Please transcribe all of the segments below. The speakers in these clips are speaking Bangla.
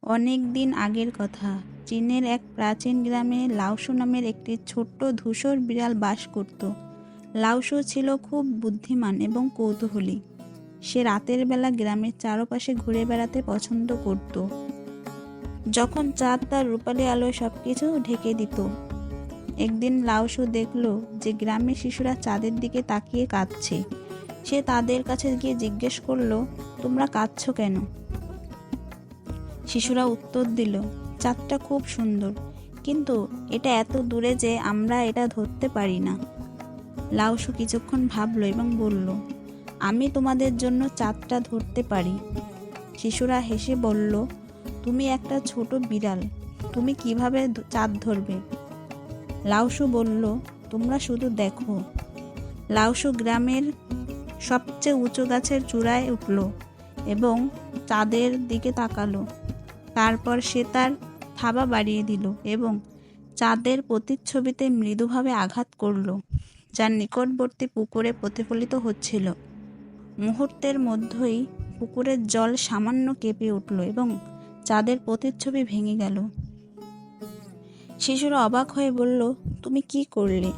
অনেক দিন আগের কথা। চীনের এক প্রাচীন গ্রামে লাওসু নামের একটি ছোট্ট ধূসর বিড়াল বাস করত। লাওসু ছিল খুব বুদ্ধিমান এবং কৌতূহলী। সে রাতের বেলা গ্রামের চারপাশে ঘুরে বেড়াতে পছন্দ করত, যখন চাঁদ তার রূপালি আলোয় সবকিছু ঢেকে দিত। একদিন লাওসু দেখল যে গ্রামের শিশুরা চাঁদের দিকে তাকিয়ে কাঁদছে। সে তাদের কাছে গিয়ে জিজ্ঞেস করলো, তোমরা কাঁদছো কেন? শিশুরা উত্তর দিল, চাঁদটা খুব সুন্দর, কিন্তু এটা এত দূরে যে আমরা এটা ধরতে পারি না। লাওসু কিছুক্ষণ ভাবল এবং বলল, আমি তোমাদের জন্য চাঁদটা ধরতে পারি। শিশুরা হেসে বলল, তুমি একটা ছোট বিড়াল, তুমি কিভাবে চাঁদ ধরবে? লাওসু বলল, তোমরা শুধু দেখো। লাওসু গ্রামের সবচেয়ে উঁচু গাছের চূড়ায় উঠল এবং চাঁদের দিকে তাকালো। তারপর সে তার থাবা বাড়িয়ে দিল এবং চাঁদের প্রতিচ্ছবিতে মৃদুভাবে আঘাত করল, যা নিকটবর্তী পুকুরে প্রতিফলিত হচ্ছিল। মুহূর্তের মধ্যেই পুকুরের জল সামান্য কেঁপে উঠল এবং চাঁদের প্রতিচ্ছবি ভেঙে গেল। শিশুরা অবাক হয়ে বলল, তুমি কি করলে?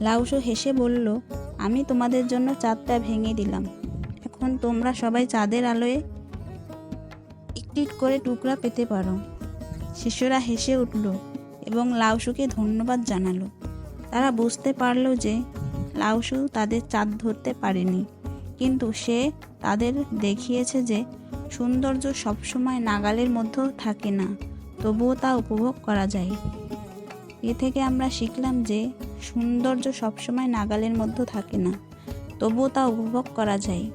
লাওসু হেসে বলল, আমি তোমাদের জন্য চাঁদটা ভেঙে দিলাম। এখন তোমরা সবাই চাঁদের আলোয় একটি করে টুকরা পেতে পারো। শিশুরা হেসে উঠল এবং লাওসুকে ধন্যবাদ জানালো। তারা বুঝতে পারল যে লাওসু তাদের চাঁদ ধরতে পারেনি, কিন্তু সে তাদের দেখিয়েছে যে সৌন্দর্য সবসময় নাগালের মধ্যেও থাকে না, তবুও তা উপভোগ করা যায়। এ থেকে আমরা শিখলাম যে সৌন্দর্য সবসময় নাগালের মধ্যে থাকে না, তবুও তা উপভোগ করা যায়।